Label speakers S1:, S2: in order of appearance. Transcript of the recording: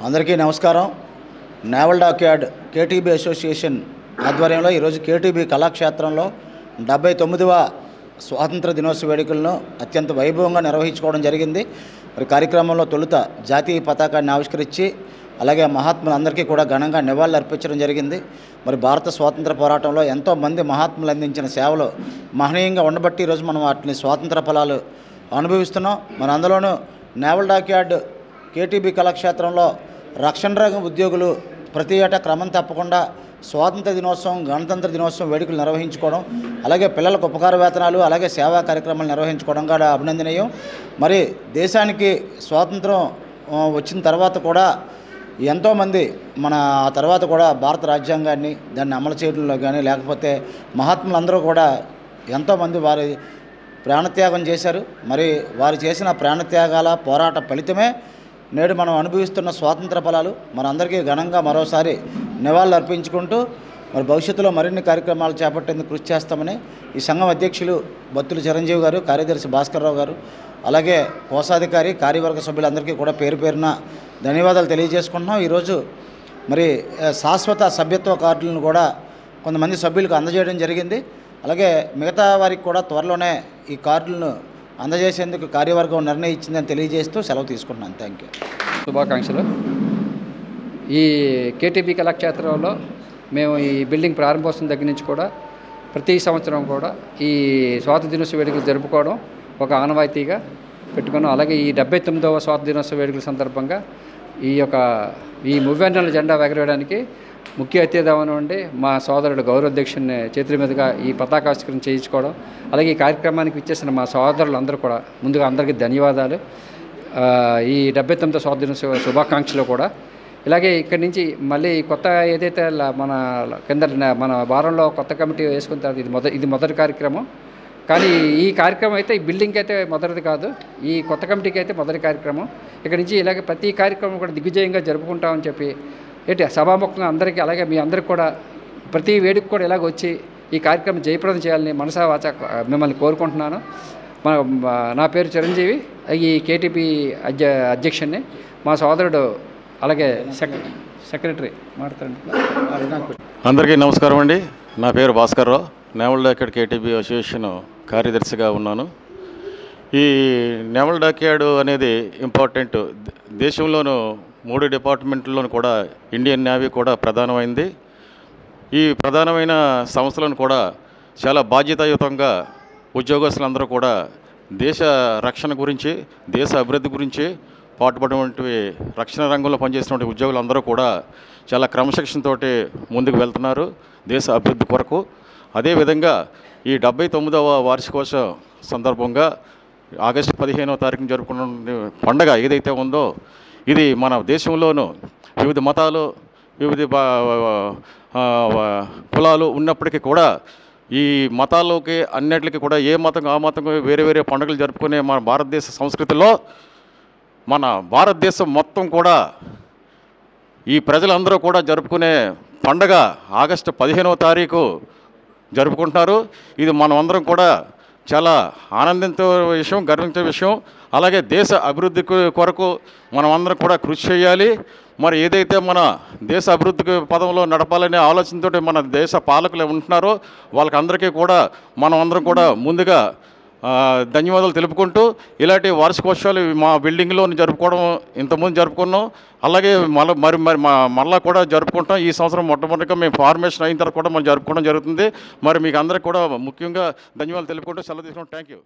S1: అందరికీ నమస్కారం. Naval dockyard KTB association ఆధ్వర్యంలో ఈరోజు కేటీబీ కళాక్షేత్రంలో 79వ స్వాతంత్ర దినోత్సవ వేడుకలను అత్యంత వైభవంగా నిర్వహించుకోవడం జరిగింది. మరి కార్యక్రమంలో తొలుత జాతీయ పతాకాన్ని ఆవిష్కరించి అలాగే మహాత్ములందరికీ కూడా ఘనంగా నివాళులు అర్పించడం జరిగింది. మరి భారత స్వాతంత్ర పోరాటంలో ఎంతోమంది మహాత్ములు అందించిన సేవలు మహనీయంగా ఉండబట్టి ఈరోజు మనం వాటిని స్వాతంత్ర ఫలాలు అనుభవిస్తున్నాం. మరి అందులోనూ నేవల్ డాక్యార్డ్ కేటీబీ కళాక్షేత్రంలో రక్షణ రంగ ఉద్యోగులు ప్రతి ఏటా క్రమం తప్పకుండా స్వాతంత్ర దినోత్సవం, గణతంత్ర దినోత్సవం వేడుకలు నిర్వహించుకోవడం, అలాగే పిల్లలకు ఉపకార వేతనాలు, అలాగే సేవా కార్యక్రమాలు నిర్వహించుకోవడం కూడా అభినందనీయం. మరి దేశానికి స్వాతంత్రం వచ్చిన తర్వాత కూడా ఎంతోమంది ఆ తర్వాత కూడా భారత రాజ్యాంగాన్ని దాన్ని అమలు చేయడంలో కానీ లేకపోతే మహాత్ములందరూ కూడా ఎంతోమంది వారి ప్రాణత్యాగం చేశారు. మరి వారు చేసిన ప్రాణత్యాగాల పోరాట ఫలితమే నేడు మనం అనుభవిస్తున్న స్వాతంత్ర ఫలాలు. మనందరికీ ఘనంగా మరోసారి నివాళులు అర్పించుకుంటూ మరి భవిష్యత్తులో మరిన్ని కార్యక్రమాలు చేపట్టేందుకు కృషి చేస్తామని ఈ సంఘం అధ్యక్షులు బత్తుల చిరంజీవి గారు, కార్యదర్శి భాస్కర్రావు గారు, అలాగే కోశాధికారి, కార్యవర్గ సభ్యులందరికీ కూడా పేరు పేరున ధన్యవాదాలు తెలియజేసుకుంటున్నాం. ఈరోజు మరి శాశ్వత సభ్యత్వ కార్డులను కూడా కొంతమంది సభ్యులకు అందజేయడం జరిగింది. అలాగే మిగతా వారికి కూడా త్వరలోనే ఈ కార్డులను అందజేసేందుకు కార్యవర్గం నిర్ణయించిందని తెలియజేస్తూ సెలవు తీసుకుంటున్నాను. Thank you.
S2: శుభాకాంక్షలు. ఈ కేటీబీ కళాక్షేత్రంలో మేము ఈ బిల్డింగ్ ప్రారంభోత్సవం దగ్గర నుంచి కూడా ప్రతి సంవత్సరం కూడా ఈ స్వాతంత్ర దినోత్సవ వేడుకలు జరుపుకోవడం ఒక ఆనవాయితీగా పెట్టుకున్నాం. అలాగే ఈ 79వ స్వాతంత్ర దినోత్సవ వేడుకల సందర్భంగా ఈ మువ్వెన్నెల జెండా ఎగరవేయడానికి ముఖ్య అతిథిగా ఉండి మా సోదరుడు గౌరవాధ్యక్షుని చేతుల మీదుగా ఈ పతాకావిష్కరణ చేయించుకోవడం, అలాగే ఈ కార్యక్రమానికి ఇచ్చేసిన మా సోదరులందరూ కూడా ముందుగా అందరికీ ధన్యవాదాలు. ఈ 79వ స్వాతంత్ర దినోత్సవ శుభాకాంక్షలు కూడా. ఇలాగే ఇక్కడి నుంచి మళ్ళీ కొత్త ఏదైతే మన మన వారంలో కొత్త కమిటీ వేసుకున్న తర్వాత ఇది మొదటి కార్యక్రమం. కానీ ఈ కార్యక్రమం అయితే ఈ బిల్డింగ్కి అయితే మొదటిది కాదు, ఈ కొత్త కమిటీకి అయితే మొదటి కార్యక్రమం. ఇక్కడి నుంచి ఇలాగే ప్రతి కార్యక్రమం కూడా దిగ్విజయంగా జరుపుకుంటామని చెప్పి సభాముఖంగా అందరికీ, అలాగే మీ అందరికీ కూడా ప్రతి వేడుక కూడా ఇలాగ వచ్చి ఈ కార్యక్రమం జయప్రదం చేయాలని మనసా వాచ మిమ్మల్ని కోరుకుంటున్నాను. నా పేరు చిరంజీవి, ఈ కేటీపీ అధ్యక్షుడిని. మా సోదరుడు అలాగే సెక్రటరీ మాట్లాడండి.
S3: అందరికీ నమస్కారం అండి. నా పేరు Bhaskar Rao, naval dockyard KTB association కార్యదర్శిగా ఉన్నాను. ఈ నేవల్ డాక్యార్డ్ అనేది ఇంపార్టెంట్. దేశంలోనూ 3 డిపార్ట్మెంట్లలోనూ కూడా ఇండియన్ నేవీ కూడా ప్రధానమైంది. ఈ ప్రధానమైన సంస్థలను కూడా చాలా బాధ్యతాయుతంగా ఉద్యోగస్తులందరూ కూడా దేశ రక్షణ గురించి, దేశ అభివృద్ధి గురించి పాటుపడినటువంటి రక్షణ రంగంలో పనిచేసినటువంటి ఉద్యోగులందరూ కూడా చాలా క్రమశిక్షణతో ముందుకు వెళ్తున్నారు దేశ అభివృద్ధి కొరకు. అదేవిధంగా ఈ 79వ వార్షికోత్సవం సందర్భంగా ఆగస్టు 15వ తారీఖున జరుపుకున్న పండగ ఏదైతే ఉందో ఇది మన దేశంలోనూ వివిధ మతాలు, వివిధ కులాలు ఉన్నప్పటికీ కూడా ఈ మతాల్లోకి అన్నిటికీ కూడా ఏ మతం ఆ మతం వేరే వేరే పండుగలు జరుపుకునే మన భారతదేశ సంస్కృతిలో మన భారతదేశం మొత్తం కూడా ఈ ప్రజలందరూ కూడా జరుపుకునే పండగ ఆగస్టు 15వ తారీఖు జరుపుకుంటున్నారు. ఇది మనం అందరం కూడా చాలా ఆనందించే విషయం, గర్వించే విషయం. అలాగే దేశ అభివృద్ధి కొరకు మనం అందరం కూడా కృషి చేయాలి. మరి ఏదైతే మన దేశ అభివృద్ధి పదంలో నడపాలనే ఆలోచనతో మన దేశ పాలకులు ఉంటున్నారో వాళ్ళకందరికీ కూడా మనం అందరం కూడా ముందుగా ధన్యవాదాలు తెలుపుకుంటూ ఇలాంటి వార్షికోత్సవాలు మా బిల్డింగ్లో జరుపుకోవడం ఇంతకుముందు జరుపుకున్నాం. అలాగే మళ్ళీ కూడా జరుపుకుంటాం. ఈ సంవత్సరం మొట్టమొదటిగా మేము ఫార్మేషన్ అయిన తర్వాత కూడా మనం జరుపుకోవడం జరుగుతుంది. మరి మీకు అందరికీ కూడా ముఖ్యంగా ధన్యవాదాలు తెలుపుకుంటూ సెలవు తీసుకుంటాం. Thank you.